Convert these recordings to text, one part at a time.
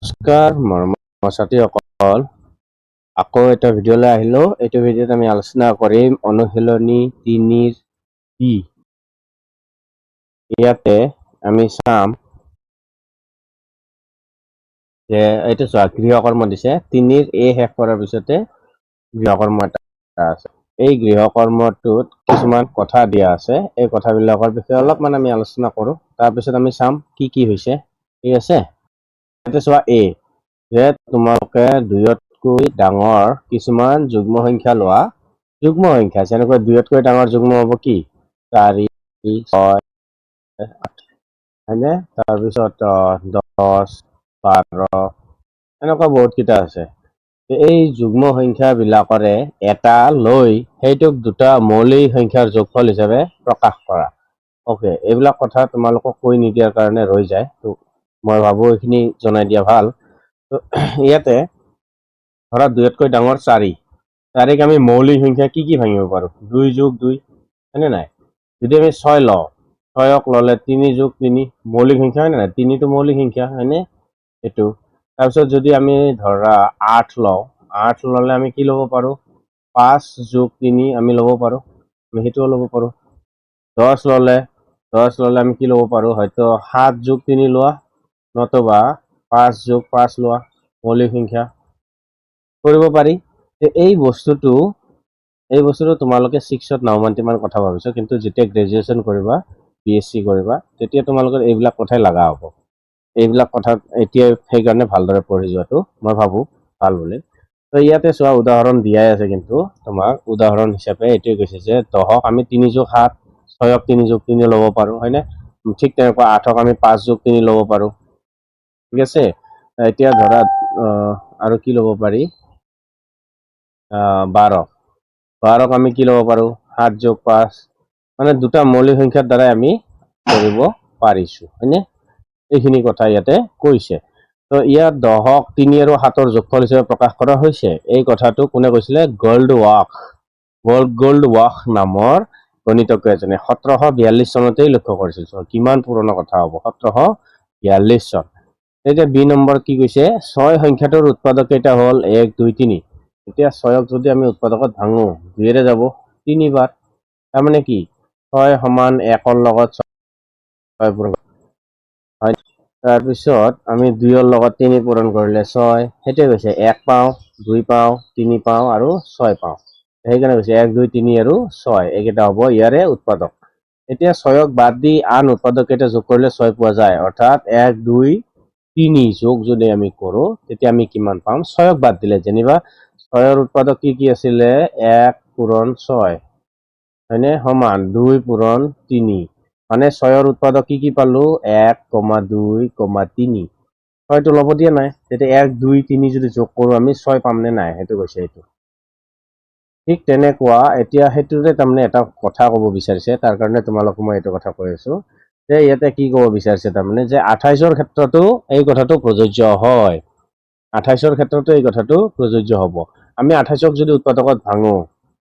নমস্কাৰ মৰমৰ ছাত্ৰীসকল, আকৌ এটা ভিডিঅ'লৈ আহিলো। এইটো ভিডিঅ'ত আমি আলোচনা কৰিম অনুশীলনী 3 কি। ইয়াতে আমি চাম যে এইটো চোৱা গৃহকৰ্ম দিছে 3 এ শেষ কৰাৰ পিছতে গৃহকৰ্ম এটা আছে। এই গৃহকৰ্মটোত কিছুমান কথা দিয়া আছে। এই কথাবিলাকৰ বিষয়ে অলপমান আমি আলোচনা কৰোঁ, তাৰপিছত আমি চাম কি কি হৈছে। ঠিক আছে, ইয়াতে চোৱা এ যে তোমালোকে 2তকৈ ডাঙৰ কিছুমান যুগ্ম সংখ্যা লোৱা। যুগ্ম সংখ্যা যেনেকৈ 2তকৈ ডাঙৰ যুগ্ম হ'ব কি 4, 6, 8 হয়নে? তাৰপিছত 10, 12 এনেকুৱা বহুত কেইটা আছে। এই যুগ্ম সংখ্যাবিলাকৰে এটা লৈ সেইটোক দুটা মৌলিক সংখ্যাৰ যোগফল হিচাপে প্ৰকাশ কৰা। অ'কে, এইবিলাক কথা তোমালোকক কৈ নিদিয়াৰ কাৰণে ৰৈ যায়, তো মই ভাবোঁ এইখিনি জনাই দিয়া ভাল। তো ইয়াতে ধৰা 2তকৈ ডাঙৰ 4ক আমি মৌলিক সংখ্যা কি কি ভাঙিব পাৰোঁ? 2 + 2 হয়নে নাই? যদি আমি 6 লওঁ, 6ক ল'লে 3 + 3 মৌলিক সংখ্যা হয়নে নাই? 3টো মৌলিক সংখ্যা হয়নে? এইটো তাৰপিছত যদি আমি ধৰা 8 লওঁ, 8 ল'লে আমি কি ল'ব পাৰোঁ? 5 + 3 আমি ল'ব পাৰোঁ, আমি সেইটোও ল'ব পাৰোঁ। 10 ল'লে আমি কি ল'ব পাৰোঁ? হয়তো 7 + 3 লোৱা, নতুবা 5 + 5 লোৱা, মৌলিক সংখ্যা কৰিব পাৰি। এই বস্তুটো তোমালোকে 6ত 9মান কথা ভাবিছা, কিন্তু যেতিয়া গ্ৰেজুৱেশ্যন কৰিবা, BSc কৰিবা, তেতিয়া তোমালোকৰ এইবিলাক কথাই লগা হ'ব। এইবিলাক কথা এতিয়া সেইকাৰণে ভালদৰে পঢ়ি যোৱাটো মই ভাবোঁ ভাল বুলি। তো ইয়াতে চোৱা উদাহৰণ দিয়াই আছে, কিন্তু তোমাক উদাহৰণ হিচাপে এইটোৱে কৈছে যে 10ক আমি 3 + 7, 6ক 3 + 3 ল'ব পাৰোঁ হয়নে? ঠিক তেনেকুৱা 8ক আমি 5 + 3 ল'ব পাৰোঁ। ঠিক আছে, এতিয়া ধৰা আৰু কি ল'ব পাৰি? 12ক আমি কি ল'ব পাৰোঁ? 7 + 5 মানে দুটা মৌলিক সংখ্যাৰ দ্বাৰাই আমি কৰিব পাৰিছোঁ হয়নে? এইখিনি কথা ইয়াতে কৈছে। তো ইয়াত 10ক 3 আৰু 7ৰ যোগফল হিচাপে প্ৰকাশ কৰা হৈছে। এই কথাটো কোনে কৈছিলে? গোল্ডৱাৰ্থ নামৰ গণিতজ্ঞ এজনে 1742 চনতেই লক্ষ্য কৰিছিল। কিমান পুৰণা কথা হ'ব? 1742 চন। এতিয়া বি নম্বৰ কি কৈছে? 6 সংখ্যাটোৰ উৎপাদক কেইটা হ'ল 1, 2, 3। এতিয়া 6ক যদি আমি উৎপাদকত ভাঙো, 2ৰে যাব 3 বাৰ। তাৰমানে কি 6 = 1ৰ লগত 6 পূৰণ হয়। তাৰপিছত আমি 2ৰ লগত 3 পূৰণ কৰিলে 6, সেইটোৱে কৈছে 1 পাওঁ, 2 পাওঁ, 3 পাওঁ আৰু 6 পাওঁ। সেইকাৰণে কৈছে 1, 2, 3 আৰু 6 এইকেইটা হ'ব ইয়াৰে উৎপাদক। এতিয়া 6ক বাদ দি আন উৎপাদক কেইটা যোগ কৰিলে 6 পোৱা যায়, অৰ্থাৎ 1, 2, 3 যোগ যদি আমি কৰোঁ তেতিয়া আমি কিমান পাম? 6ক বাদ দিলে যেনিবা 6ৰ উৎপাদক কি কি আছিলে? 1 পূৰণ 6 হয়নে? সমান 2 পূৰণ 3 মানে 6ৰ উৎপাদক কি কি পালোঁ? 1, 2, 3। 6টো ল'ব দিয়া নাই, তেতিয়া 1, 2, 3 যদি যোগ কৰোঁ আমি 6 পামনে নাই? সেইটো কৈছে এইটো। ঠিক তেনেকুৱা এতিয়া সেইটোৰে তাৰমানে এটা কথা ক'ব বিচাৰিছে, তাৰ কাৰণে তোমালোকক মই এইটো কথা কৈ আছোঁ যে ইয়াতে কি ক'ব বিচাৰিছে তাৰমানে যে 28ৰ ক্ষেত্ৰতো এই কথাটো প্ৰযোজ্য হয়। 28ৰ ক্ষেত্ৰতো এই কথাটো প্ৰযোজ্য হ'ব। আমি 28ক যদি উৎপাদকত ভাঙো,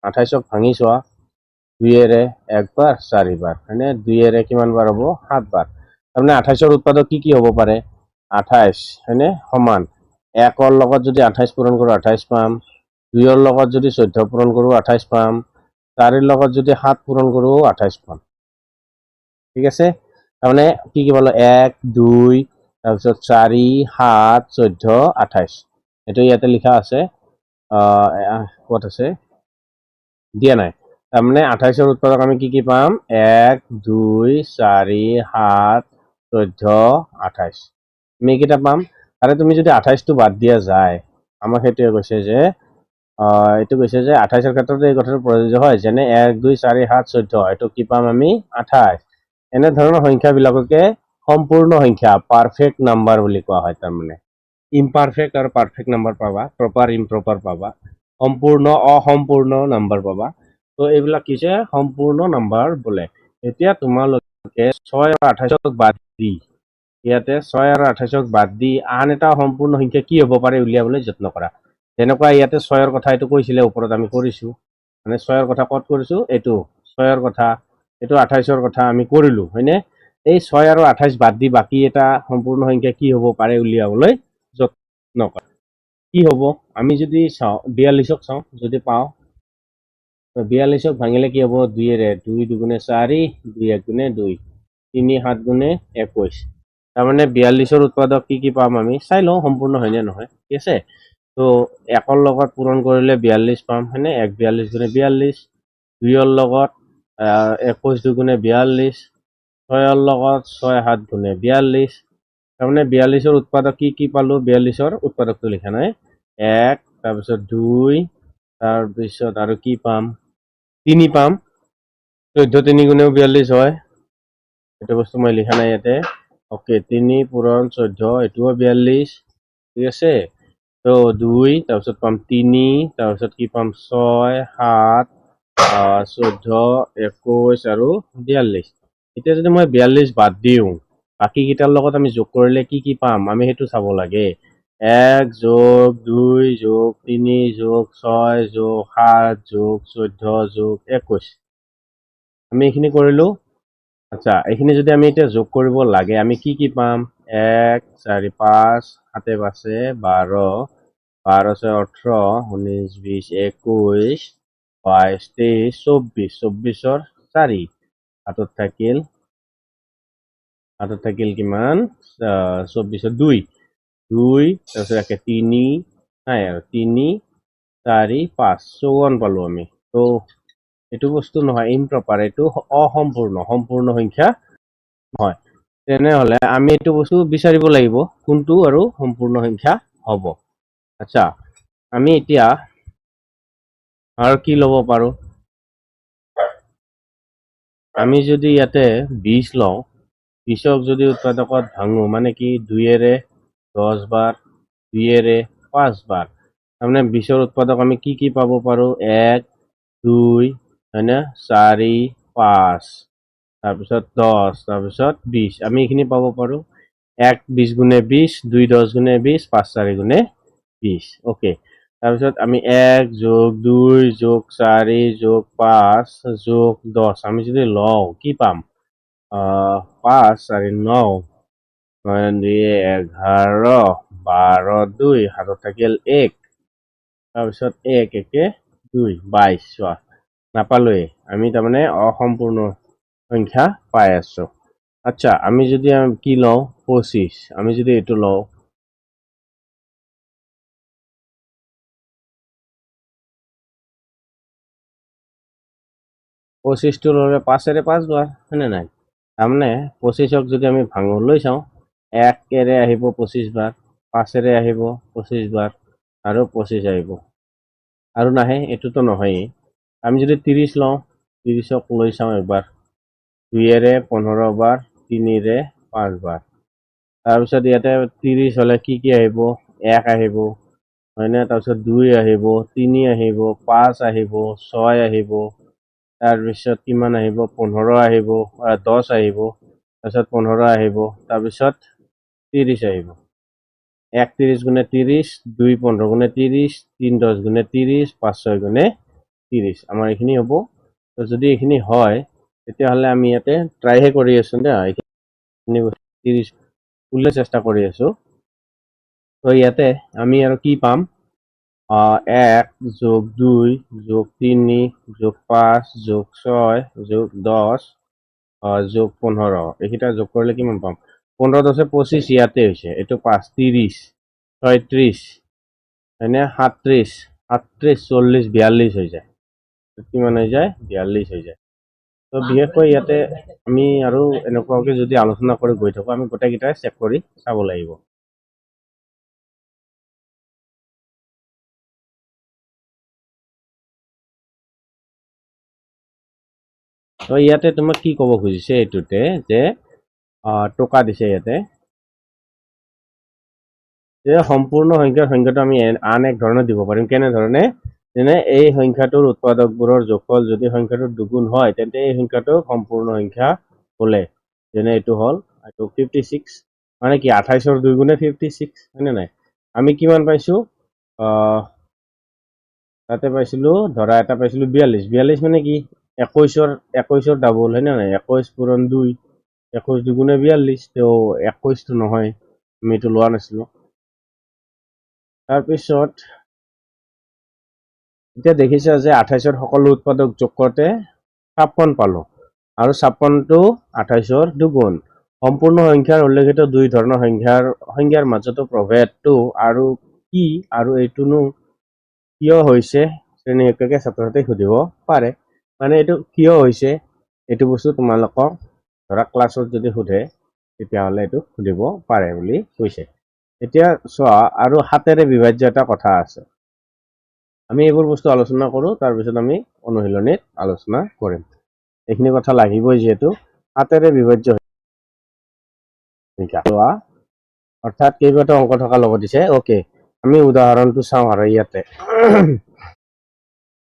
28ক ভাঙি চোৱা, 2ৰে 1 বাৰ, 4 বাৰ হয়নে? 2ৰে কিমান বাৰ হ'ব? 7 বাৰ। তাৰমানে 28ৰ উৎপাদক কি কি হ'ব পাৰে? 28 হয়নে? সমান 1ৰ লগত যদি 28 পূৰণ কৰোঁ 28 পাম, 2ৰ লগত যদি 14 পূৰণ কৰোঁ 28 পাম, 4ৰ লগত যদি 7 পূৰণ কৰোঁ 28 পাম। ঠিক আছে, তাৰমানে কি কি পালোঁ? 1, 2, তাৰপিছত 4, 7, 14, 28। এইটো ইয়াতে লিখা আছে, ক'ত আছে? দিয়া নাই। তাৰমানে 28ৰ উৎপাদক আমি কি কি পাম? 1, 2, 4, 7, 14, 28 আমি এইকেইটা পাম। আৰু তুমি যদি 28টো বাদ দিয়া যায়, আমাক সেইটোৱে কৈছে যে এইটো কৈছে যে 28ৰ ক্ষেত্ৰতো এই কথাটো প্ৰযোজ্য হয়, যেনে 1, 2, 4, 7, 14 এইটো কি পাম আমি? 28। এনেধৰণৰ সংখ্যাবিলাককে সম্পূৰ্ণ সংখ্যা পাৰফেক্ট নাম্বাৰ বুলি কোৱা হয়। তাৰমানে ইমপাৰফেক্ট আৰু পাৰফেক্ট নাম্বাৰ পাবা, প্ৰপাৰ ইমপ্ৰপাৰ পাবা, সম্পূৰ্ণ অসম্পূৰ্ণ নাম্বাৰ পাবা। তো এইবিলাক কি হৈছে? সম্পূৰ্ণ নাম্বাৰ বোলে। এতিয়া তোমালোকে 6 আৰু 28ক বাদ দি ইয়াতে 6 আৰু 28ক বাদ দি আন এটা সম্পূৰ্ণ সংখ্যা কি হ'ব পাৰে উলিয়াবলৈ যত্ন কৰা। যেনেকুৱা ইয়াতে 6ৰ কথা এইটো কৈছিলে, ওপৰত আমি কৰিছোঁ, মানে 6ৰ কথা ক'ত কৰিছোঁ? এইটো 6ৰ কথা, এইটো 28ৰ কথা আমি কৰিলোঁ হয়নে? এই 6 আৰু 28 বাদ দি বাকী এটা সম্পূৰ্ণ সংখ্যা কি হ'ব পাৰে উলিয়াবলৈ যত্ন কৰে। কি হ'ব আমি যদি চাওঁ 42ক চাওঁ যদি পাওঁ 42ক ভাঙিলে কি হ'ব 2ৰে 2 দুগুণে 4 2 1 গুণে 2 3 7 গুণে 21 তাৰমানে 42ৰ উৎপাদক কি পাম আমি চাই লওঁ সম্পূৰ্ণ হয়নে নহয় ঠিক আছে তো 1ৰ লগত পূৰণ কৰিলে 42 পাম হয়নে 1 42 গুণে 42 2ৰ লগত 21 দুগুণে 42 6ৰ লগত 6 7 গুণে 42 তাৰমানে 42ৰ উৎপাদক কি পালো 42ৰ উৎপাদকটো লিখা নাই 1 তাৰপিছত 2 তাৰপিছত আৰু কি পাম 3 পাম 14 3 গুণেও 42 হয় এইটো বস্তু মই লিখা নাই ইয়াতে ওকে 3 পূৰণ 14 এটোও 42 ঠিক আছে তো 2 তাৰপিছত পাম 3 তাৰপিছত কি পাম 6 7 14 21 আৰু 42 এতিয়া যদি মই 42 বাদ দিওঁ বাকি কেইটাৰ লগত আমি যোগ কৰিলে কি পাম আমি সেইটো চাব লাগে 1 যোগ 2 যোগ 3 যোগ 6 যোগ 7 যোগ 14 যোগ 21 আমি এইখিনি কৰিলো আচ্ছা এইখিনি যদি আমি এতিয়া যোগ কৰিব লাগে আমি কি পাম 1 4 5 7 5 12 12 6 18 19 20 21 22 23 24 24ৰ 4 হাতত থাকিল কিমান 24ৰ 2 2 তাৰপিছত একে 3 নাই আৰু 3 4 5 54 পালো আমি তো এইটো বস্তু নহয় ইম্প্ৰপাৰ এইটো অসম্পূৰ্ণ সম্পূৰ্ণ সংখ্যা নহয় তেনেহলে আমি এইটো বস্তু বিচাৰিব লাগিব কোনটো আৰু সম্পূৰ্ণ সংখ্যা হ'ব আচ্ছা আমি এতিয়া আৰু কি ল'ব পাৰো আমি যদি ইয়াতে 20 লওঁ 20ক যদি উৎপাদকত ভাঙো মানে কি 2ৰে 10 বাৰ 2ৰে 5 বাৰ তাৰমানে 20ৰ উৎপাদক আমি কি পাব পাৰো 1 2 হয়নে 4 5 তাৰপিছত 10 তাৰপিছত 20 আমি এইখিনি পাব পাৰো 1 20 গুণে 20 2 10 গুণে 20 5 4 গুণে 20 ওকে তাৰপিছত আমি 1 যোগ 2 যোগ 4 যোগ 5 যোগ 10 আমি যদি লওঁ কি পাম 5 4 9 9 2 11 12 2 হাতত থাকিল 1 তাৰপিছত 1 1 2 22 চোৱা নাপালোৱে আমি তাৰমানে অসম্পূৰ্ণ সংখ্যা পাই আছো আচ্ছা আমি যদি কি লওঁ 25 আমি যদি এইটো লওঁ 25টো ললে 5ৰে 5 বাৰ হয়নে নাই তাৰমানে 25ক যদি আমি ভাঙলৈ চাওঁ 1ৰে আহিব 25 বাৰ 5ৰে আহিব 25 বাৰ আৰু 25 আহিব আৰু নাহে এইটোতো নহয়েই আমি যদি 30 লওঁ 30ক লৈ চাওঁ একবাৰ 2ৰে 15 বাৰ 3ৰে 5 বাৰ তাৰপিছত ইয়াতে 30 হলে কি আহিব 1 আহিব হয়নে তাৰপিছত 2 আহিব 3 আহিব 5 আহিব 6 আহিব তাৰপিছত কিমান আহিব 15 আহিব 10 আহিব তাৰপিছত 15 আহিব তাৰপিছত 30 আহিব 1 30 গুণে 30 2 15 গুণে 30 3 10 গুণে 30 5 6 গুণে 30 আমাৰ এইখিনি হ'ব তো যদি এইখিনি হয় তেতিয়াহ'লে আমি ইয়াতে ট্ৰাইহে কৰি আছো না এইখিনি 30 উল্লে চেষ্টা কৰি আছো তো ইয়াতে আমি আৰু কি পাম 1 যোগ 2 যোগ 3 যোগ 5 যোগ 6 যোগ 10 যোগ 15 এইকেইটা যোগ কৰিলে কিমান পাম 15 10 25 ইয়াতে হৈছে এইটো 5 30 36 হয়নে 37 38 40 42 হৈ যায় কিমান হৈ যায় 42 হৈ যায় তো বিশেষকৈ ইয়াতে আমি আৰু এনেকুৱাকে যদি আলোচনা কৰি গৈ থাকো আমি গোটেইকেইটাই চেক কৰি চাব লাগিব তো ইয়াতে তোমাক কি ক'ব খুজিছে এইটোতে যে টকা দিছে ইয়াতে যে সম্পূৰ্ণ সংখ্যাটো আমি আন এক ধৰণে দিব পাৰিম কেনেধৰণে যেনে এই সংখ্যাটোৰ উৎপাদকবোৰৰ যোগফল যদি সংখ্যাটোৰ দুগুণ হয় তেন্তে এই সংখ্যাটো সম্পূৰ্ণ সংখ্যা হলে যেনে এইটো হল 56 মানে কি 28ৰ 2 গুণে 56 হয়নে নাই আমি কিমান পাইছো তাতে পাইছিলো ধৰা এটা পাইছিলো 42 42 মানে কি 21ৰ ডাবল হয় না নাই 21 পূৰণ 2 21 দুগুণে 42 তো 21টো নহয় আমি এইটো লোৱা নাছিলো তাৰপিছত এতিয়া দেখিছা যে 28ৰ সকলো উৎপাদক যোগ কৰোঁতে 56 পালো আৰু 56টো 28ৰ দুগুণ। সম্পূৰ্ণ সংখ্যাৰ উল্লেখিত দুই ধৰণৰ সংখ্যাৰ মাজতো প্ৰভেদটো আৰু কি আৰু এইটোনো কিয় হৈছে শ্ৰেণী শিক্ষকে ছাত্ৰ-ছাত্ৰীক সুধিব পাৰে। মানে এইটো কিয় হৈছে এইটো বস্তু তোমালোকক ধৰা ক্লাছত যদি সোধে তেতিয়াহ'লে এইটো সুধিব পাৰে বুলি কৈছে। এতিয়া চোৱা আৰু হাতেৰে বিভাজ্য এটা কথা আছে। আমি এইবোৰ বস্তু আলোচনা কৰোঁ, তাৰপিছত আমি অনুশীলনীত আলোচনা কৰিম। এইখিনি কথা লাগিবই যিহেতু হাতেৰে বিভাজ্য সংখ্যা অৰ্থাৎ কেইবাটাও অংক থকা লগত দিছে। অ'কে, আমি উদাহৰণটো চাওঁ আৰু ইয়াতে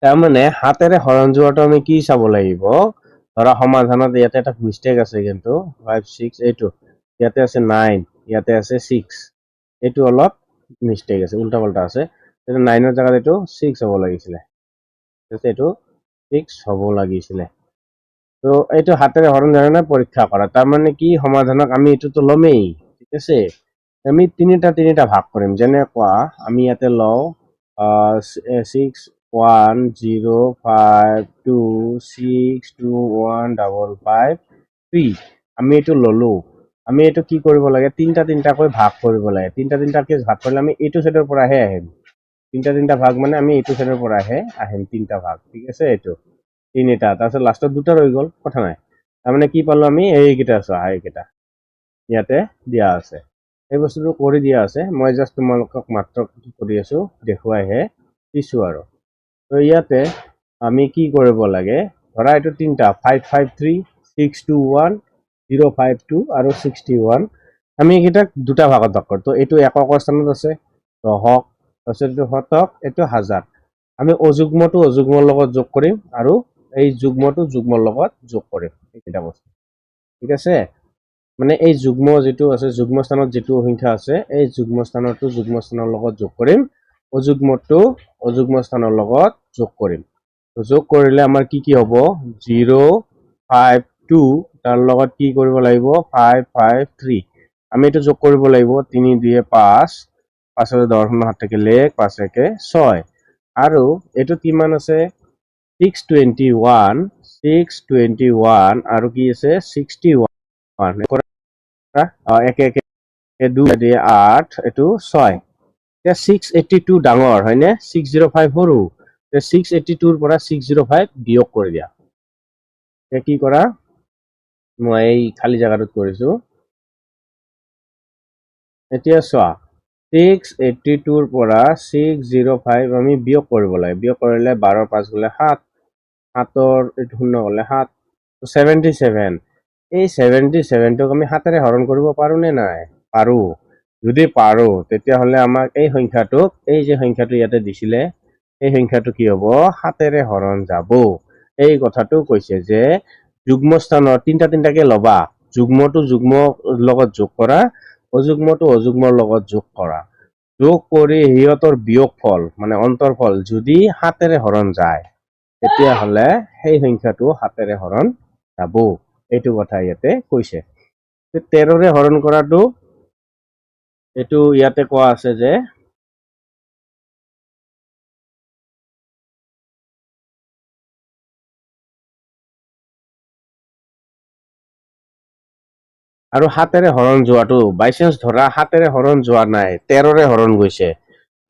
তাৰমানে হাতেৰে হৰণ যোৱাটো আমি কি চাব লাগিব, ধৰা সমাধানত ইয়াতে এটা মিষ্টেক আছে, কিন্তু 5 6 এইটো ইয়াতে আছে 9, ইয়াতে আছে 6, এইটো অলপ মিষ্টেক আছে, উল্টা পাল্টা আছে। 9ৰ জাগাত এইটো 6 হ'ব লাগিছিলে, এইটো 6 হ'ব লাগিছিলে। তো এইটো হাতেৰে হৰণ জানে পৰীক্ষা কৰা, তাৰমানে কি সমাধানক আমি এইটোতো ল'মেই, ঠিক আছে। আমি তিনিটা ভাগ কৰিম। যেনেকুৱা আমি ইয়াতে লওঁ 6 1 0 5 2 6 2 1 5 5 3 আমি এইটো ল'লো। আমি এইটো কি কৰিব লাগে, তিনিটাকৈ ভাগ কৰিব লাগে। তিনিটাকৈ ভাগ কৰিলে আমি এইটো চাইডৰ পৰাহে আহিম। তিনিটা ভাগ মানে আমি এইটো চাইডৰ পৰাহে আহিম, তিনিটা ভাগ, ঠিক আছে। এইটো তিনিটা, তাৰপিছত লাষ্টত দুটা ৰৈ গ'ল, কথা নাই। তাৰমানে কি পালো আমি, এইকেইটা চোৱা, এইকেইটা ইয়াতে দিয়া আছে, এই বস্তুটো কৰি দিয়া আছে। মই জাষ্ট তোমালোকক মাত্ৰ কি কৰি আছো দেখুৱাইহে দিছো আৰু। তো ইয়াতে আমি কি কৰিব লাগে, ধৰা এইটো তিনিটা 5 5 3 6 2 1 0 5 2 আৰু 61 আমি এইকেইটাক দুটা ভাগত ভাগ কৰোঁ। তো এইটো এককৰ স্থানত আছে দহক, তাৰপিছত এইটো শতক, এইটো হাজাৰ। আমি অযুগ্মটো অযুগ্মৰ লগত যোগ কৰিম আৰু এই যুগ্মটো যুগ্মৰ লগত যোগ কৰিম, এইকেইটা বস্তু, ঠিক আছে। মানে এই যুগ্ম যিটো আছে, যুগ্ম স্থানত যিটো সংখ্যা আছে, এই যুগ্ম স্থানটো যুগ্ম স্থানৰ লগত যোগ কৰিম, অযুগ্মটো অযুগ্ম স্থানৰ লগত যোগ কৰিম। যোগ কৰিলে আমাৰ কি হ'ব, 0 5 2 তাৰ লগত কি কৰিব লাগিব 5 5 3 আমি এইটো যোগ কৰিব লাগিব। 3 2 5, 5 10 হাত থাকিলে 5 1 6 আৰু এইটো কিমান আছে 621 আৰু কি আছে 61 1 1 2 দিয়ে 8, এইটো 6। এতিয়া 682 ডাঙৰ হয়নে, 605 সৰু। 682ৰ পৰা 605 বিয়োগ কৰি দিয়া। কি কৰা, মই এই খালী জাগাটোত কৰিছো। এতিয়া চোৱা 682ৰ পৰা 605 আমি বিয়োগ কৰিব লাগে। বিয়োগ কৰিলে 12 5 গ'লে 7, 7ৰ এইটো 0 গ'লে 7, 77। এই 77টোক আমি 7ৰে হৰণ কৰিব পাৰো নে নাই, পাৰো। যদি পাৰো তেতিয়াহ'লে আমাক এই সংখ্যাটোক, এই যে সংখ্যাটো ইয়াতে দিছিলে, এই সংখ্যাটো কি হ'ব 7ৰে হৰণ যাব। এই কথাটো কৈছে যে যুগ্ম স্থানৰ তিনিটাকে ল'বা, যুগ্মটো যুগ্মৰ লগত যোগ কৰা, অযুগ্মটো অযুগ্মৰ লগত যোগ কৰা। যোগ কৰি সিহঁতৰ বিয়োগফল মানে অন্তৰফল যদি 7ৰে হৰণ যায় তেতিয়াহ'লে সেই সংখ্যাটো 7ৰে হৰণ যাব। এইটো কথা ইয়াতে কৈছে। 13ৰে হৰণ কৰাটো এইটো ইয়াতে কোৱা আছে যে আৰু 7ৰে হৰণ যোৱাটো বাইচান্স ধৰা 7ৰে হৰণ যোৱা নাই, 13ৰে হৰণ গৈছে,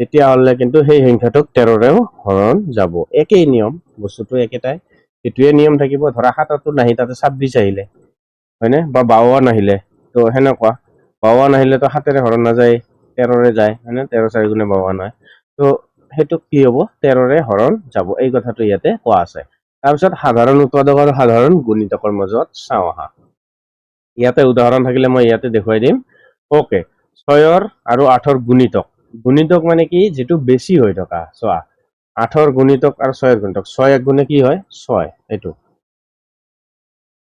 তেতিয়াহ'লে কিন্তু সেই সংখ্যাটোক 13ৰেও হৰণ যাব। একেই নিয়ম, বস্তুটো একেটাই, এইটোৱে নিয়ম থাকিব। ধৰা 7টো নাহি তাতে 26 আহিলে হয়নে, বা 52 আহিলে, তো সেনেকুৱা 52 আহিলেতো 7ৰে হৰণ নাযায়, 13ৰে যায় হয়নে, 13 4 গুণে 52 হয়। তো সেইটো কি হ'ব, 13ৰে হৰণ যাব। এই কথাটো ইয়াতে কোৱা আছে। তাৰপিছত সাধাৰণ উৎপাদক আৰু সাধাৰণ গুণিতকৰ মাজত চাওঁ আহা। ইয়াতে উদাহৰণ থাকিলে মই ইয়াতে দেখুৱাই দিম। ওকে, 6 আৰু 8ৰ গুণিতক। গুণিতক মানে কি, যিটো বেছি হৈ থকা। চোৱা 8ৰ গুণিতক আৰু 6ৰ গুণিতক, 6 1 গুণে কি হয় 6, এইটো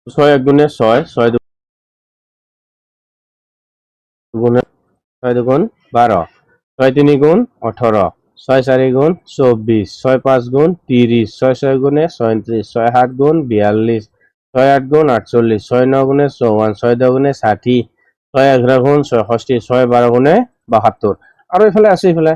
6 1 গুণে 6, 6 দুগুণে 6 দুগুণ 12, 6 3 গুণ 18, 6 4 গুণ 24, 6 5 গুণ 30, 6 6 গুণে 37, 6 7 গুণ 42, 6 8 গুণ 48, 6 9 গুণে 54, 6 10 গুণে 60, 6 11 গুণ 66, 6 12 গুণে 72। আৰু এইফালে আছে, এইফালে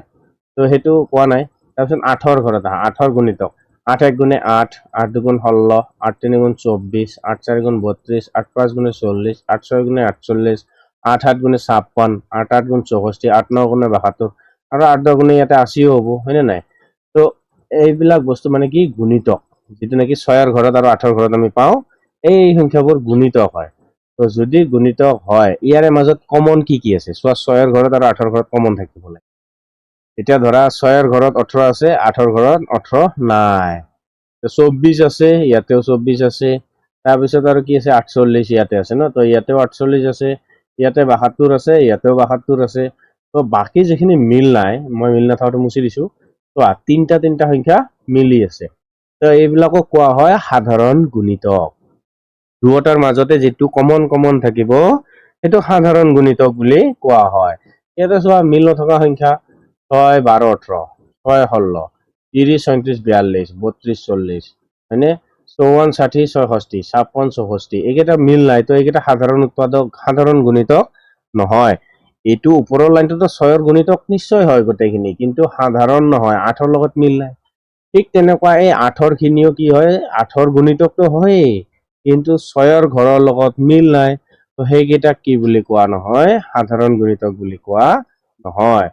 তো সেইটো কোৱা নাই। তাৰপিছত 8ৰ ঘৰত আহা, 8ৰ গুণিতক 8 1 গুণে 8, 8 2 গুণ 16, 8 3 গুণ 24, 8 4 গুণ 32, 8 5 গুণে 40, 8 6 গুণে 48, 8 7 গুণে 56, 8 8 গুণ 64, 8 9 গুণে 72 আৰু 8 10 গুণে ইয়াতে 80 হ'ব, হয়নে নাই? তো এইবিলাক বস্তু মানে কি গুণিতক, যেটো নাকি 6ৰ ঘৰত আৰু 8ৰ ঘৰত আমি পাওঁ, এই সংখ্যাবোৰ গুণিতক হয়। তো যদি গুণিতক হয়, ইয়াৰে মাজত কমন কি আছে? চোৱা 6ৰ ঘৰত আৰু 8ৰ ঘৰত কমন থাকিব লাগে। এতিয়া ধৰা 6ৰ ঘৰত 18 আছে, 8ৰ ঘৰত 18 নাই। 24 আছে, ইয়াতেও 24 আছে। তাৰপিছত আৰু কি আছে? 48 ইয়াতে আছে ন, তো ইয়াতেও 48 আছে, ইয়াতে 72 আছে, ইয়াতেও 72 আছে। তো বাকি যিখিনি মিল নাই, মই মিল নাথাকাটো মুছি দিছো। তো তিনটা সংখ্যা মিলি আছে। তো এইবিলাকক কোৱা হয় সাধাৰণ গুণিতক। দুয়োটাৰ মাজতে যেটো কমন থাকিব সেইটো সাধাৰণ গুণিতক বুলি কোৱা হয়। ইয়াতে চোৱা মিল নথকা সংখ্যা 6 12 18, 6 16, 30 37 42, 32 40, হয়নে? 54 60 66, 56 64, এইকেইটা মিল নাই, তো এইকেইটা সাধাৰণ উৎপাদক, সাধাৰণ গুণিতক নহয়। এইটো ওপৰৰ লাইনটোতো 6ৰ গুণিতক নিশ্চয় হয় গোটেইখিনি, কিন্তু সাধাৰণ নহয়, 8ৰ লগত মিল নাই। ঠিক তেনেকুৱা এই 8ৰ খিনিও কি হয়? 8ৰ গুণিতকটো হয়েই, কিন্তু 6ৰ ঘৰৰ লগত মিল নাই। তো সেইকেইটাক কি বুলি কোৱা নহয়? সাধাৰণ গুণিতক বুলি কোৱা নহয়।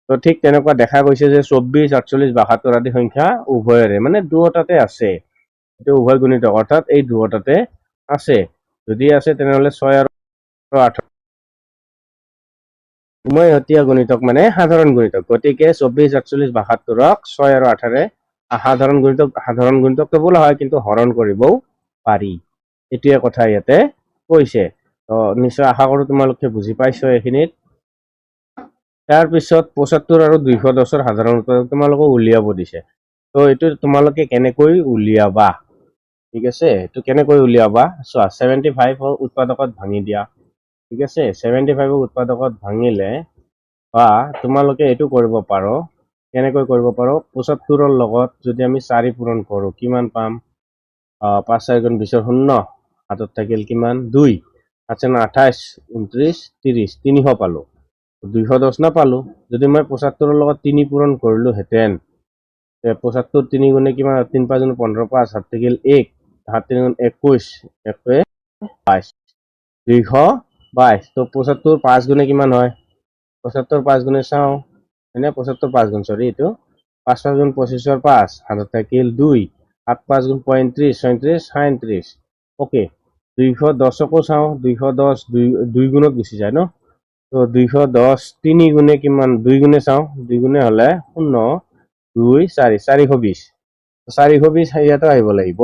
তো ঠিক তেনেকুৱা দেখা গৈছে যে 24 48 72 আদি সংখ্যা উভয়ৰে মানে দুয়োটাতে আছে। এইটো উভয় গুণিতক, অৰ্থাৎ এই দুয়োটাতে আছে। যদি আছে তেনেহ'লে 6 আৰু 8 উভয়হতীয়া গুণিতক মানে সাধাৰণ গুণিতক। গতিকে 24 48 72ক 6 আৰু 8ৰে সাধাৰণ গুণিতকটো বোলা হয়, কিন্তু হৰণ কৰিবও পাৰি। এইটোৱে কথা ইয়াতে কৈছে। তো নিশ্চয় আশা কৰো তোমালোকে বুজি পাইছো এইখিনিত। তাৰপিছত 75 আৰু 210ৰ সাধাৰণ উৎপাদক তোমালোকক উলিয়াব দিছে। তো এইটো তোমালোকে কেনেকৈ উলিয়াবা? ঠিক আছে, এইটো কেনেকৈ উলিয়াবা? চোৱা 75 উৎপাদকত ভাঙি দিয়া। ঠিক আছে, 75 উৎপাদকত ভাঙিলে বা তোমালোকে এইটো কৰিব পাৰো। কেনেকৈ কৰিব পাৰো? 75ৰ লগত যদি আমি 4 পূৰণ কৰো, কিমান পাম? 5 4 গুণ 20ৰ 0, হাতত থাকিল কিমান? 2, 5 28 29 30, 300 পালো। 210 নাপালো। যদি মই 75ৰ লগত 3 পূৰণ কৰিলো হেতেন, 75 3 গুণে কিমান? 3 5 গুণ 15, 5 হাত থাকিল 1, 7 3 গুণ 21, 22, 222। তো 75 5 গুণে কিমান হয়? 75 5 গুণে চাওঁ, হয়নে? 75 5 গুণ, সৰি, এইটো 5 5 গুণ 25ৰ 5, হাতত থাকিল 2, 7 5 গুণ 35 37 37। ওকে, 210কো চাওঁ, 210 2 গুণত গুচি যায় ন। তো 210 3 গুণে কিমান? 2 গুণে চাওঁ, 2 গুণে হলে 0 2 4 420। 420 ইয়াতে আহিব লাগিব।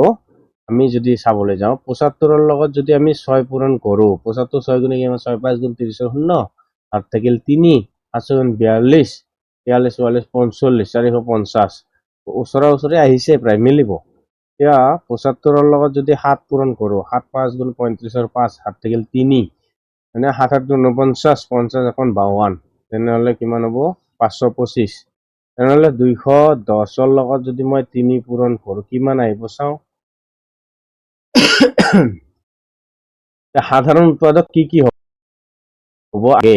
আমি যদি চাবলৈ যাওঁ 75ৰ লগত যদি আমি 6 পূৰণ কৰো, 75 6 গুণে কিমান? 6 5 গুণ 30ৰ 0, হাত থাকিল 3, 5 গুণ 42, 43 44 45, 450। ওচৰা ওচৰি আহিছে, প্ৰায় মিলিব। এতিয়া 75ৰ লগত যদি 7 পূৰণ কৰো, 7 5 গুণ 35ৰ 5, হাত থাকিল 3, মানে 7 7 গুণ 49, 50 এখন 52, তেনেহলে কিমান হ'ব? 525। তেনেহলে 210ৰ লগত যদি মই 3 পূৰণ কৰো, কিমান আহিব চাওঁ। সাধাৰণ উৎপাদক কি হ'ব? আগে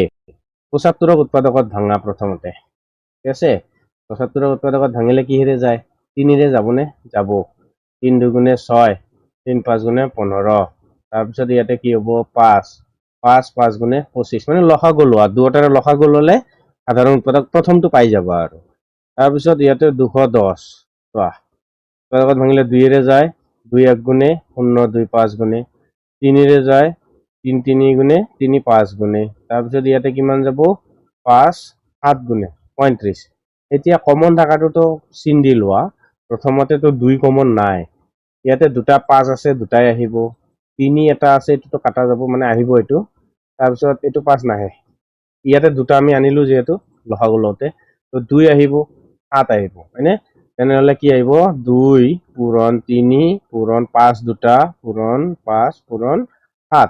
75ৰ উৎপাদকত ভাঙা প্ৰথমতে। ঠিক আছে, 75ৰ উৎপাদকত ভাঙিলে কিহেৰে যায়? 3ৰে যাবনে? যাব। 3 2 গুণে 6, 3 5 গুণে 15। তাৰপিছত ইয়াতে কি হ'ব? 5 5 5 গুণে 25, মানে লসাগু লোৱা, দুয়োটাৰে লসাগু ল'লে সাধাৰণ উৎপাদক প্ৰথমটো পাই যাবা আৰু। তাৰপিছত ইয়াতে 210, চোৱা উৎপাদকত ভাঙিলে 2ৰে যায়, 2 1 গুণে 0 2 5 গুণে, 3ৰে যায়, 3 3 গুণে 3 5 গুণে। তাৰপিছত ইয়াতে কিমান যাব? 5 7 গুণে 35। এতিয়া কমন থাকাটোতো চিন দি লোৱা। প্ৰথমতেতো 2 কমন নাই, ইয়াতে দুটা 5 আছে, দুটাই আহিব। 3 এটা আছে, এইটোতো কাটা যাব, মানে আহিব এইটো। তাৰপিছত এইটো 5 নাহে, ইয়াতে দুটা আমি আনিলো যিহেতু লসাগু লওঁতে, তো 2 আহিব, 7 আহিব, হয়নে? তেনেহলে কি আহিব? 2 পূৰণ 3 পূৰণ 5, দুটা পূৰণ 5 পূৰণ 7।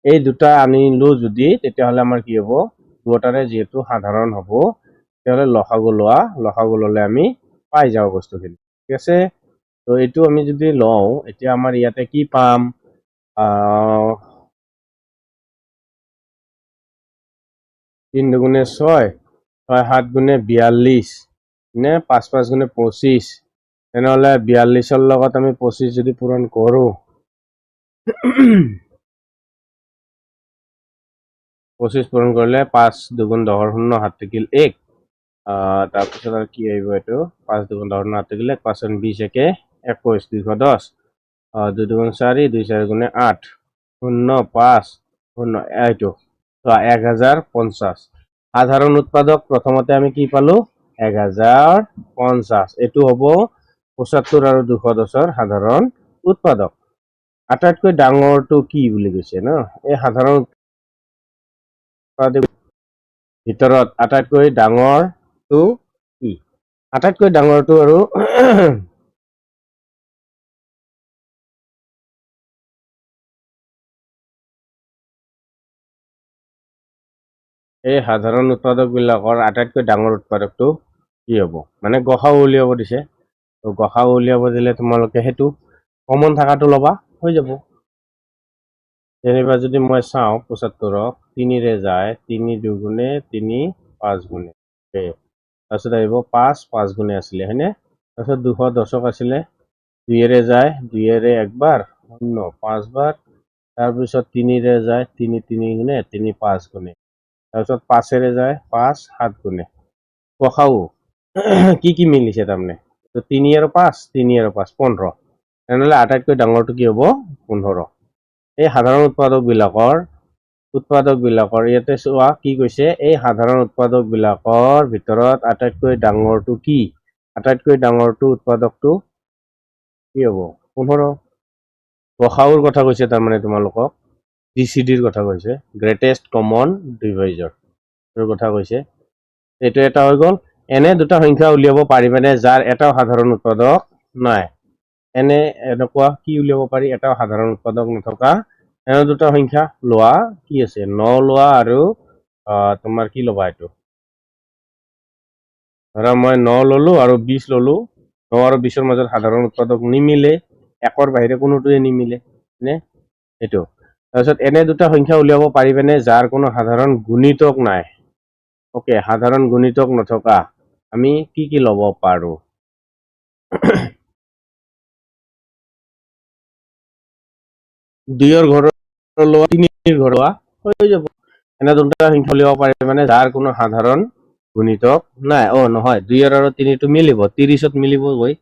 এই দুটা আনিলো যদি, তেতিয়াহলে আমাৰ কি হ'ব? দুটাৰে যিহেতু সাধাৰণ হ'ব, তেতিয়াহলে লসাগু লোৱা, লসাগু ললে আমি পাই যাওঁ বস্তুখিনি। ঠিক আছে, তো এইটো আমি যদি লওঁ, এতিয়া আমাৰ ইয়াতে কি পাম? 3 2 গুণে 6, 6 7 গুণে 42, নে 5 5 গুণে 25 তেনেহ'লে 42ৰ লগত আমি 25 যদি পূৰণ কৰোঁ 25 পূৰণ কৰিলে 5 2 10 শূন্য 7 থাকিল 1 তাৰপিছত আৰু কি আহিব এইটো 5 2 10 শূন্য 7 থাকিলে 5 20 একে 21 210 2 2 4 2 4 গুণে 8 শূন্য 5 শূন্য এইটো 1050 সাধাৰণ উৎপাদক প্ৰথমতে আমি কি পালো 1050 এইটো হ'ব 75 আৰু 210ৰ সাধাৰণ উৎপাদক আটাইতকৈ ডাঙৰটো কি বুলি কৈছে ন এই সাধাৰণ উৎপাদক ভিতৰত আটাইতকৈ ডাঙৰটো কি আটাইতকৈ ডাঙৰটো আৰু এই সাধাৰণ উৎপাদকবিলাকৰ আটাইতকৈ ডাঙৰ উৎপাদকটো কি হ'ব মানে গসাউ উলিয়াব দিছে তো গসাউ উলিয়াব দিলে তোমালোকে সেইটো কমন থাকাটো ল'বা হৈ যাব যেনিবা যদি মই চাওঁ 75ক 3ৰে যায় 3 দুগুণে 3 5 গুণে তাৰপিছত আহিব 5 5 গুণে আছিলে হয়নে তাৰপিছত 210ক আছিলে 2ৰে যায় 2ৰে একবাৰ 0 5 বাৰ তাৰপিছত 3ৰে যায় 3 3 গুণে 3 5 গুণে তাৰপিছত 5ৰে যায় 5 7 গুণে গসাউ কি কি মিলিছে তাৰমানে তো 3 আৰু 5 3 আৰু 5 15 তেনেহ'লে আটাইতকৈ ডাঙৰটো কি হ'ব 15 এই সাধাৰণ উৎপাদকবিলাকৰ ইয়াতে চোৱা কি কৈছে এই সাধাৰণ উৎপাদকবিলাকৰ ভিতৰত আটাইতকৈ ডাঙৰটো কি আটাইতকৈ ডাঙৰটো উৎপাদকটো কি হ'ব 15 গসাউৰ কথা কৈছে তাৰমানে তোমালোকক জিচিডিৰ কথা কৈছে গ্ৰেটেষ্ট কমন ডিভাইজাৰ ৰ কথা কৈছে এইটো এটা হৈ গ'ল এনে দুটা সংখ্যা উলিয়াব পাৰিবানে যাৰ এটাও সাধাৰণ উৎপাদক নাই এনেকুৱা কি উলিয়াব পাৰি এটাও সাধাৰণ উৎপাদক নথকা এনে দুটা সংখ্যা লোৱা কি আছে 9 লোৱা আৰু তোমাৰ কি ল'বা এইটো ধৰা মই 9 ললো আৰু 20 ললো 9 আৰু 20ৰ মাজত সাধাৰণ উৎপাদক নিমিলে একৰ বাহিৰে কোনোটোৱে নিমিলে নে এইটো তাৰপিছত এনে দুটা সংখ্যা উলিয়াব পাৰিবেনে যাৰ কোনো সাধাৰণ গুণিতক নাই ওকে সাধাৰণ গুণিতক নথকা আমি কি ল'ব পাৰো 2ৰ ঘৰৰ লোৱা 3ৰ ঘৰ লোৱা হৈ যাব এনে দুটা সংখ্যা উলিয়াব পাৰিবানে যাৰ কোনো সাধাৰণ গুণিতক নাই নহয় 2 আৰু 3টো মিলিব 30ত মিলিবগৈ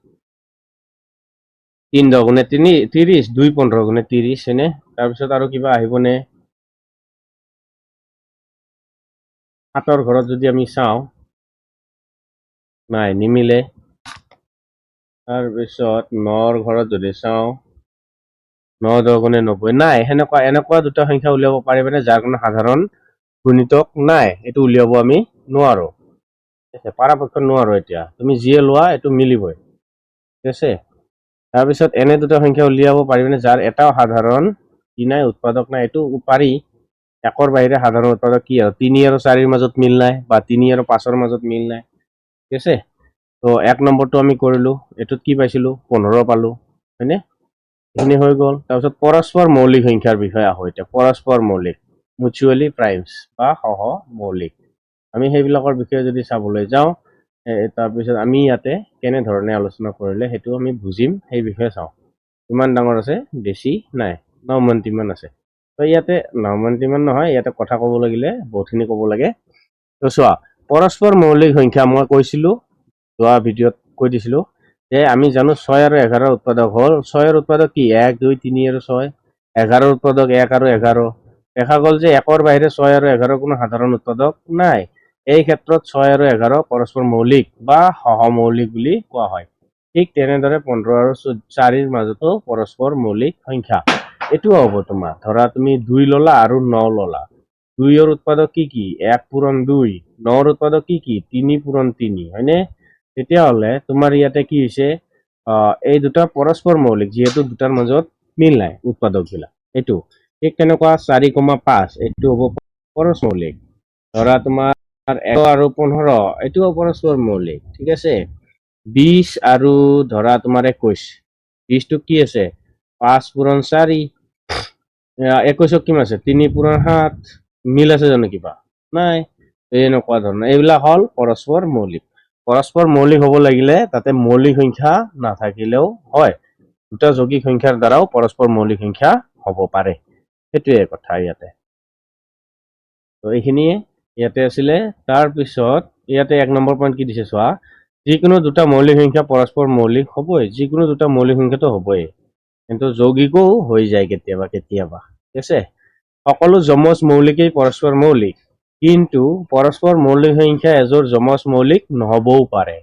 3 10 গুণে 3 30 2 15 গুণে 30 হয়নে তাৰপিছত আৰু কিবা আহিবনে 7ৰ ঘৰত যদি আমি চাওঁ নাই নিমিলে তাৰপিছত 9ৰ ঘৰত যদি চাওঁ 9 10 গুণে 90 নাই এনেকুৱা দুটা সংখ্যা উলিয়াব পাৰিবানে যাৰ কোনো সাধাৰণ গুণিতক নাই এইটো উলিয়াব আমি নোৱাৰো পৰাপক্ষত নোৱাৰো এতিয়া তুমি যিয়ে লোৱা এইটো মিলিবই ঠিক আছে তাৰপিছত এনে দুটা সংখ্যা উলিয়াব পাৰিবানে যাৰ এটাও সাধাৰণ কি নাই উৎপাদক নাই এইটো পাৰি একৰ বাহিৰে সাধাৰণ উৎপাদক কি আৰু 3 আৰু 4ৰ মাজত মিল নাই বা 3 আৰু 5ৰ মাজত মিল নাই ঠিক আছে তো 1 নম্বৰটো আমি কৰিলো এটোত কি পাইছিলো 15 পালো হয়নে এইখিনি হৈ গ'ল তাৰপিছত পৰস্পৰ মৌলিক সংখ্যাৰ বিষয়ে আহো এতিয়া পৰস্পৰ মৌলিক মিউচুৱেলি প্ৰাইমছ বা সহ মৌলিক আমি সেইবিলাকৰ বিষয়ে যদি চাবলৈ যাওঁ তাৰপিছত আমি ইয়াতে কেনেধৰণে আলোচনা কৰিলে সেইটো আমি বুজিম সেই বিষয়ে চাওঁ কিমান ডাঙৰ আছে বেছি নাই 9 মন্তিমান আছে তো ইয়াতে 9 মন্তিমান নহয় ইয়াতে কথা ক'ব লাগিলে বহুতখিনি ক'ব লাগে তো চোৱা পৰস্পৰ মৌলিক সংখ্যা মই কৈছিলো যোৱা ভিডিঅ'ত কৈ দিছিলো যে আমি জানো 6 আৰু 11ৰ উৎপাদক হ'ল 6ৰ উৎপাদক কি 1 2 3 আৰু 6 11ৰ উৎপাদক 1 আৰু 11 দেখা গ'ল যে 1ৰ বাহিৰে 6 আৰু 11ৰ কোনো সাধাৰণ উৎপাদক নাই এই ক্ষেত্ৰত 6 আৰু 11 পৰস্পৰ মৌলিক বা সহমৌলিক বুলি কোৱা হয় ঠিক তেনেদৰে 15 আৰু 4ৰ মাজতো পৰস্পৰ মৌলিক সংখ্যা এইটো হ'ব তোমাৰ ধৰা তুমি 2 ললা আৰু 9 ললা 2ৰ উৎপাদক কি 1 পূৰণ 2 9ৰ উৎপাদক কি 3 পূৰণ 3 হয়নে তেতিয়াহ'লে তোমাৰ ইয়াতে কি হৈছে এই দুটা পৰস্পৰ মৌলিক যিহেতু দুটাৰ মাজত মিল নাই উৎপাদকবিলাক এইটো ঠিক তেনেকুৱা 4,5 এইটো হ'ব পৰস্পৰ মৌলিক ধৰা তোমাৰ 1 আৰু 15 এইটোও পৰস্পৰ মৌলিক ঠিক আছে 20 আৰু ধৰা তোমাৰ 21 20টো কি আছে 5 পূৰণ 4 21ক কিমান আছে 3 পূৰণ 7 মিল আছে জানো কিবা নাই এনেকুৱা ধৰণৰ এইবিলাক হ'ল পৰস্পৰ মৌলিক পৰস্পৰ মৌলিক হ'ব লাগিলে তাতে মৌলিক সংখ্যা নাথাকিলেও হয়, দুটা যৌগিক সংখ্যাৰ দ্বাৰাও পৰস্পৰ মৌলিক সংখ্যা হ'ব পাৰে, সেইটোৱে কথা ইয়াতে। তো এইখিনিয়ে ইয়াতে আছিলে। তাৰপিছত ইয়াতে 1 নম্বৰ পইণ্ট কি দিছে চোৱা, যিকোনো দুটা মৌলিক সংখ্যা পৰস্পৰ মৌলিক হ'বই, যিকোনো দুটা মৌলিক সংখ্যাটো হ'বই, কিন্তু যৌগিকো হৈ যায় কেতিয়াবা কেতিয়াবা, ঠিক আছে। সকলো যমজ মৌলিকেই পৰস্পৰ মৌলিক, কিন্তু পৰস্পৰ মৌলিক সংখ্যা এযোৰ যমজ মৌলিক নহ'বও পাৰে,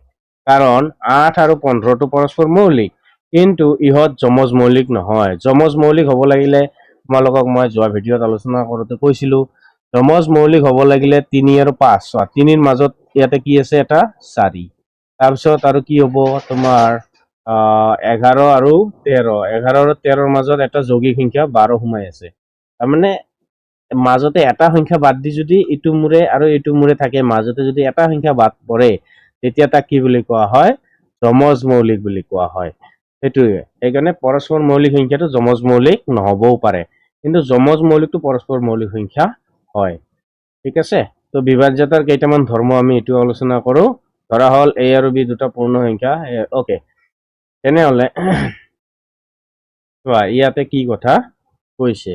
কাৰণ 8 আৰু 15টো পৰস্পৰ মৌলিক, কিন্তু ইহঁত যমজ মৌলিক নহয়। যমজ মৌলিক হ'ব লাগিলে তোমালোকক মই যোৱা ভিডিঅ'ত আলোচনা কৰোঁতে কৈছিলোঁ, যমজ মৌলিক হ'ব লাগিলে 3 আৰু 5, চোৱা 3ৰ মাজত ইয়াতে কি আছে, এটা 4, তাৰপিছত আৰু কি হ'ব তোমাৰ 11 আৰু 13, 11 আৰু 13ৰ মাজত এটা যৌগিক সংখ্যা 12 সোমাই আছে। তাৰমানে মাজতে এটা সংখ্যা বাদ দি যদি ইটো মূৰে আৰু ইটো মূৰে থাকে, মাজতে যদি এটা সংখ্যা বাদ পৰে, তেতিয়া তাক কি বুলি কোৱা হয়, যমজ মৌলিক বুলি কোৱা হয়। সেইটোৱে, সেইকাৰণে পৰস্পৰ মৌলিক সংখ্যাটো যমজ মৌলিক নহ'বও পাৰে, কিন্তু যমজ মৌলিকটো পৰস্পৰ মৌলিক সংখ্যা হয়, ঠিক আছে। তো বিভাজ্যতাৰ কেইটামান ধৰ্ম আমি এইটো আলোচনা কৰোঁ। ধৰা হ'ল a আৰু b দুটা পূৰ্ণ সংখ্যা, ওকে। তেনেহ'লে চোৱা ইয়াতে কি কথা কৈছে,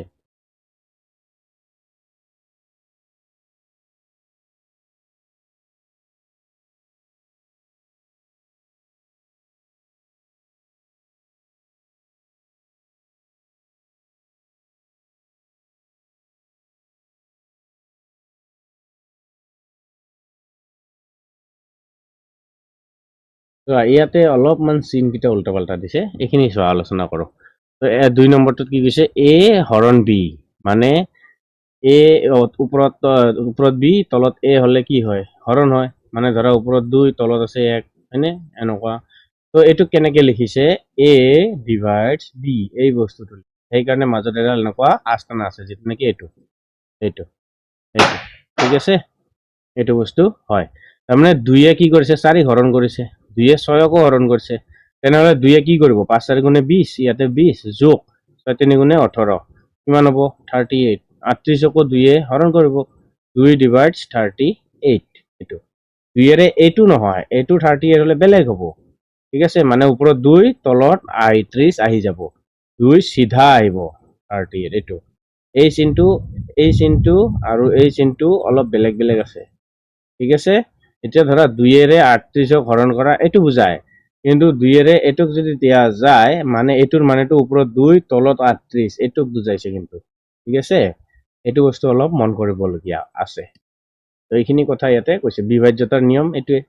ইয়াতে অলপমান চিনকেইটা উল্টা পাল্টা দিছে, এইখিনি চোৱা আলোচনা কৰোঁ। তো 2 নম্বৰটোত কি কৈছে, a হৰণ b, মানে a ওপৰত b তলত a হ'লে কি হয়, হৰণ হয়, মানে ধৰা ওপৰত 2 তলত আছে 1, হয়নে, এনেকুৱা। তো এইটো কেনেকে লিখিছে, a ডিভাইডছ b, এই বস্তুটো, সেইকাৰণে মাজত এডাল এনেকুৱা আস্তানা আছে, যিটো নেকি এইটো, ঠিক আছে, এইটো বস্তু হয়। তাৰমানে 2 কি কৰিছে, 4 হৰণ কৰিছে, 2 6কো হৰণ কৰিছে, তেনেহ'লে 2 কি কৰিব, 5 4 গুণে 20, ইয়াতে 20 যোগ 6 3 গুণে 18, কিমান হ'ব 38, 38কো 2 হৰণ কৰিব, 2 ডিভাইডছ 38, এইটো 2ৰে এইটো নহয়, এইটো 38 হ'লে বেলেগ হ'ব, ঠিক আছে, মানে ওপৰত 2 তলত 30 আহি যাব, 2 চিধা আহিব 38, এইটো এই চিনটো আৰু এই চিনটো অলপ বেলেগ বেলেগ আছে, ঠিক আছে। এতিয়া ধৰা 2ৰে 38ক হৰণ কৰা এইটো বুজায়, কিন্তু 2ৰে এইটোক যদি দিয়া যায়, মানে এইটোৰ মানেটো ওপৰত 2 তলত 38, এইটোক বুজাইছে কিন্তু, ঠিক আছে। এইটো বস্তু অলপ মন কৰিবলগীয়া আছে। তো এইখিনি কথা ইয়াতে কৈছে, বিভাজ্যতাৰ নিয়ম এইটোৱে।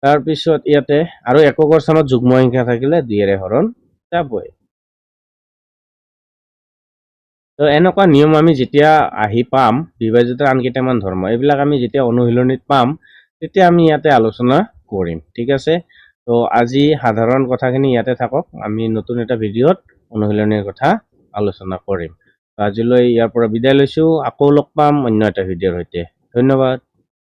তাৰপিছত ইয়াতে আৰু এককৰ স্থানত যুগ্ম সংখ্যা থাকিলে 2ৰে হৰণ যাবই। তো এনেকুৱা নিয়ম আমি যেতিয়া আহি পাম, বিভাজ্যতাৰ আন কেইটামান ধৰ্ম, এইবিলাক আমি যেতিয়া অনুশীলনীত পাম, তেতিয়া আমি ইয়াতে আলোচনা কৰিম, ঠিক আছে। তো আজি সাধাৰণ কথাখিনি ইয়াতে থাকক, আমি নতুন এটা ভিডিঅ'ত অনুশীলনীৰ কথা আলোচনা কৰিম। আজিলৈ ইয়াৰ পৰা বিদায় লৈছোঁ, আকৌ লগ পাম অন্য এটা ভিডিঅ'ৰ সৈতে, ধন্যবাদ।